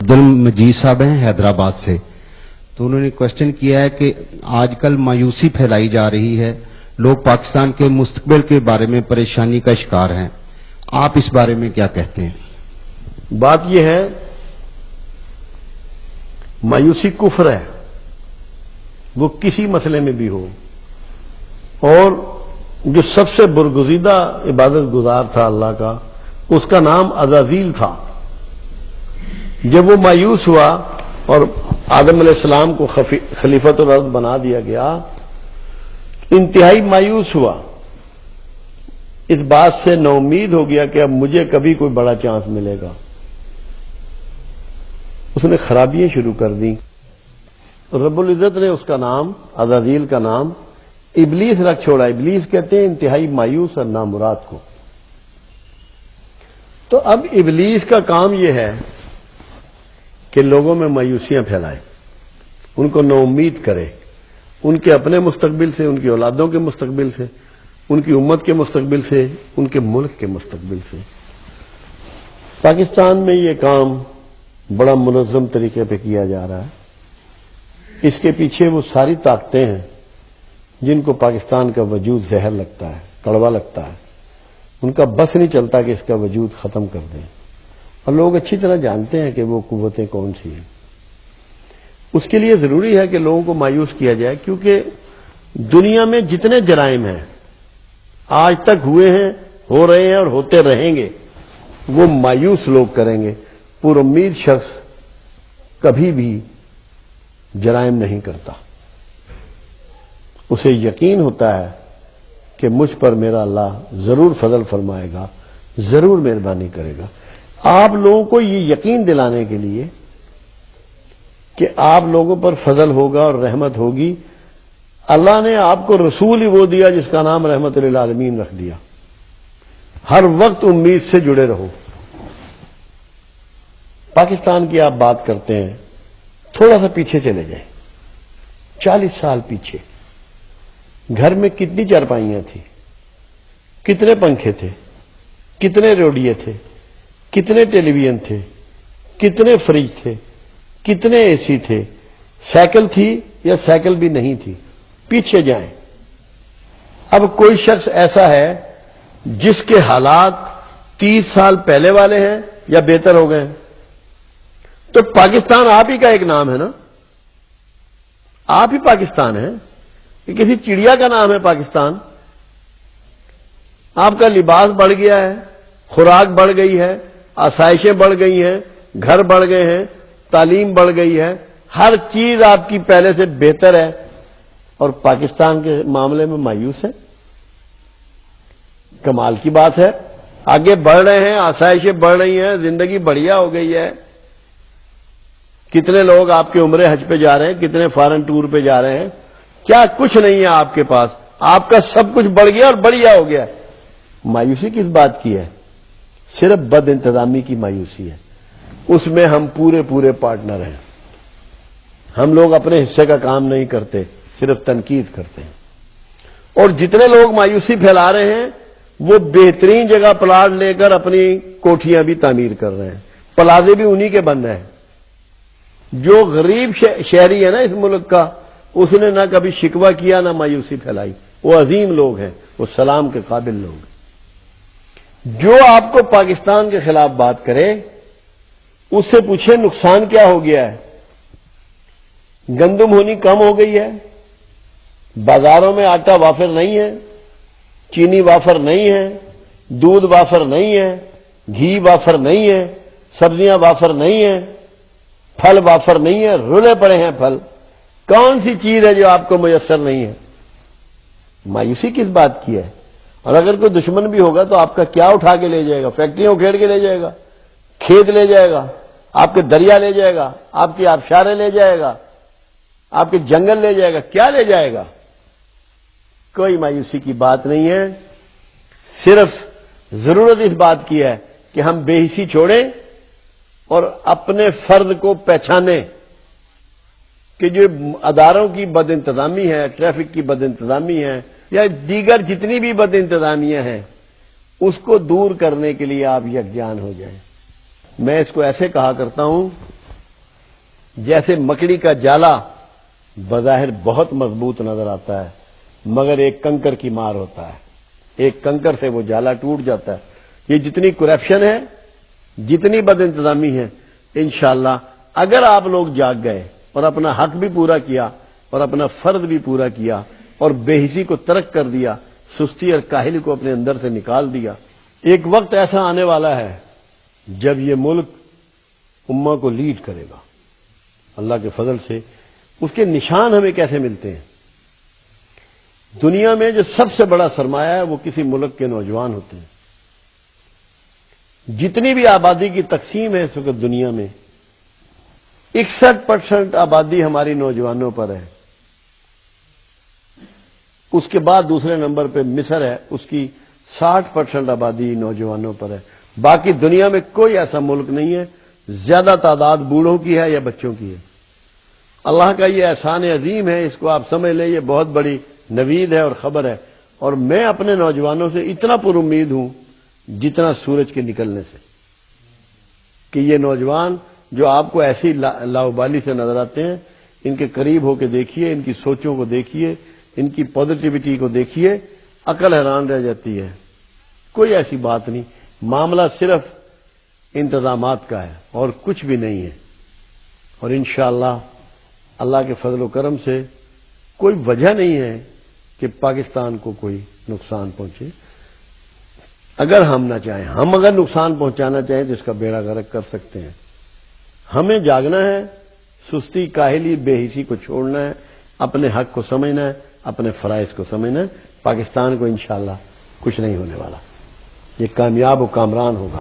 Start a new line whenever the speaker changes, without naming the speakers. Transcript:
अब्दुल मजीद साहब हैं हैदराबाद से। तो उन्होंने क्वेश्चन किया है कि आजकल मायूसी फैलाई जा रही है, लोग पाकिस्तान के मुस्तकबिल के बारे में परेशानी का शिकार हैं, आप इस बारे में क्या कहते हैं?
बात यह है, मायूसी कुफ्र है, वो किसी मसले में भी हो। और जो सबसे बरगुज़ीदा इबादत गुजार था अल्लाह का, उसका नाम अज़ाज़ील था। जब वो मायूस हुआ और आदम अलैहिस्सलाम को खलीफतुल अर्ज़ बना दिया गया, इंतहाई मायूस हुआ, इस बात से नौमीद हो गया कि अब मुझे कभी कोई बड़ा चांस मिलेगा। उसने खराबियां शुरू कर दी। रब्बुल इज़्ज़त ने उसका नाम, अज़ाज़ील का नाम, इब्लीस रख छोड़ा। इब्लीस कहते हैं इंतहाई मायूस और नामुराद को। तो अब इब्लीस का काम यह है कि लोगों में मायूसियां फैलाए, उनको नौउम्मीद करे, उनके अपने मुस्तकबिल से, उनकी औलादों के मुस्तकबिल से, उनकी उम्मत के मुस्तकबिल से, उनके मुल्क के मुस्तकबिल से। पाकिस्तान में ये काम बड़ा मुनज़्ज़म तरीके पे किया जा रहा है। इसके पीछे वो सारी ताकतें हैं जिनको पाकिस्तान का वजूद जहर लगता है, कड़वा लगता है। उनका बस नहीं चलता कि इसका वजूद खत्म कर दें, और लोग अच्छी तरह जानते हैं कि वो कुव्वतें कौन सी हैं। उसके लिए जरूरी है कि लोगों को मायूस किया जाए, क्योंकि दुनिया में जितने जराइम हैं आज तक हुए हैं, हो रहे हैं और होते रहेंगे, वो मायूस लोग करेंगे। पुरुम्मीद शख्स कभी भी जराइम नहीं करता। उसे यकीन होता है कि मुझ पर मेरा अल्लाह जरूर फजल फरमाएगा, जरूर मेहरबानी करेगा। आप लोगों को ये यकीन दिलाने के लिए कि आप लोगों पर फजल होगा और रहमत होगी, अल्लाह ने आपको रसूल ही वो दिया जिसका नाम रहमत लिल आलमीन रख दिया। हर वक्त उम्मीद से जुड़े रहो। पाकिस्तान की आप बात करते हैं, थोड़ा सा पीछे चले जाएं, 40 साल पीछे। घर में कितनी चारपाइयां थी, कितने पंखे थे, कितने रेडियो थे, कितने टेलीविजन थे, कितने फ्रिज थे, कितने एसी थे, साइकिल थी या साइकिल भी नहीं थी। पीछे जाएं। अब कोई शख्स ऐसा है जिसके हालात 30 साल पहले वाले हैं या बेहतर हो गए हैं? तो पाकिस्तान आप ही का एक नाम है ना, आप ही पाकिस्तान है। ये किसी चिड़िया का नाम है पाकिस्तान? आपका लिबास बढ़ गया है, खुराक बढ़ गई है, आसाइशें बढ़ गई हैं, घर बढ़ गए हैं, तालीम बढ़ गई है, हर चीज आपकी पहले से बेहतर है, और पाकिस्तान के मामले में मायूस है। कमाल की बात है। आगे बढ़ रहे हैं, आसाइशें बढ़ रही हैं, जिंदगी बढ़िया हो गई है। कितने लोग आपके उम्रे हज पे जा रहे हैं, कितने फॉरेन टूर पे जा रहे हैं। क्या कुछ नहीं है आपके पास, आपका सब कुछ बढ़ गया और बढ़िया हो गया। मायूसी किस बात की है? सिर्फ बद इंतजामी की मायूसी है। उसमें हम पूरे पूरे पार्टनर हैं। हम लोग अपने हिस्से का काम नहीं करते, सिर्फ तनकीद करते हैं। और जितने लोग मायूसी फैला रहे हैं वो बेहतरीन जगह प्लाट लेकर अपनी कोठियां भी तामीर कर रहे हैं। प्लाजे भी उन्हीं के बन रहे हैं। जो गरीब शहरी है ना इस मुल्क का, उसने ना कभी शिकवा किया ना मायूसी फैलाई। वो अजीम लोग हैं, वो सलाम के काबिल लोग हैं। जो आपको पाकिस्तान के खिलाफ बात करे उससे पूछे नुकसान क्या हो गया है। गंदम होनी कम हो गई है, बाजारों में आटा वाफर नहीं है, चीनी वाफर नहीं है, दूध वाफर नहीं है, घी वाफर नहीं है, सब्जियां वाफर नहीं है, फल वाफर नहीं है, रुले पड़े हैं फल। कौन सी चीज है जो आपको मुयस्सर नहीं है? मायूसी किस बात की है? और अगर कोई दुश्मन भी होगा तो आपका क्या उठा के ले जाएगा? फैक्ट्रियां उखेड़ के ले जाएगा, खेत ले जाएगा, आपके दरिया ले जाएगा, आपकी आबशारें ले जाएगा, आपके जंगल ले जाएगा, क्या ले जाएगा? कोई मायूसी की बात नहीं है। सिर्फ जरूरत इस बात की है कि हम बेहिसी छोड़ें और अपने फर्द को पहचाने कि जो अदारों की बद इंतजामी है, ट्रैफिक की बद इंतजामी है, या दीगर जितनी भी बद इंतजामियां हैं, उसको दूर करने के लिए आप यकजान हो जाएं। मैं इसको ऐसे कहा करता हूं جیسے مکڑی کا جالا بظاہر بہت مضبوط نظر آتا ہے مگر ایک کنکر کی مار ہوتا ہے، ایک کنکر سے وہ جالا ٹوٹ جاتا ہے۔ یہ جتنی کرپشن ہے، جتنی بد انتظامی ہے، انشاءاللہ اگر آپ لوگ جاگ گئے اور اپنا حق بھی پورا کیا اور اپنا فرض بھی پورا کیا اور بے حسی کو ترک کر دیا، سستی اور کاہلی کو اپنے اندر سے نکال دیا، ایک وقت ایسا آنے والا ہے جب یہ ملک امہ کو لیڈ کرے گا اللہ کے فضل سے۔ اس کے نشان ہمیں کیسے ملتے ہیں؟ دنیا میں جو سب سے بڑا سرمایہ ہے وہ کسی ملک کے نوجوان ہوتے ہیں۔ جتنی بھی آبادی کی تقسیم ہے اس وقت دنیا میں 61% آبادی ہماری نوجوانوں پر ہے۔ اس کے بعد دوسرے نمبر پہ مصر ہے، اس کی 60% آبادی نوجوانوں پر ہے۔ باقی دنیا میں کوئی ایسا ملک نہیں ہے زیادہ تعداد بوڑھوں کی ہے یا بچوں کی ہے۔ اللہ کا یہ احسان عظیم ہے، اس کو آپ سمجھ لیں، یہ بہت بڑی نوید ہے اور خبر ہے، اور میں اپنے نوجوانوں سے اتنا پر امید ہوں جتنا سورج کے نکلنے سے، کہ یہ نوجوان جو آپ کو ایسی لاؤبالی سے نظر آتے ہیں، ان کے قریب ہو کے دیکھیے، ان کی سوچوں کو دیکھیے، ان کی پازیٹیوٹی کو دیکھیے، عقل حیران رہ جاتی ہے۔ کوئی ایسی بات نہیں، معاملہ صرف انتظامات کا ہے اور کچھ بھی نہیں ہے، اور انشاءاللہ اللہ کے فضل و کرم سے کوئی وجہ نہیں ہے کہ پاکستان کو کوئی نقصان پہنچے۔ اگر ہم نہ چاہیں، ہم اگر نقصان پہنچانا چاہیں تو اس کا بیڑا غرق کر سکتے ہیں۔ ہمیں جاگنا ہے، سستی، کاہلی، بے حسی کو چھوڑنا ہے، اپنے حق کو سمجھنا ہے، اپنے فرائض کو سمجھنا ہے۔ پاکستان کو انشاءاللہ کچھ نہیں ہونے والا، یہ کامیاب و کامران ہوگا۔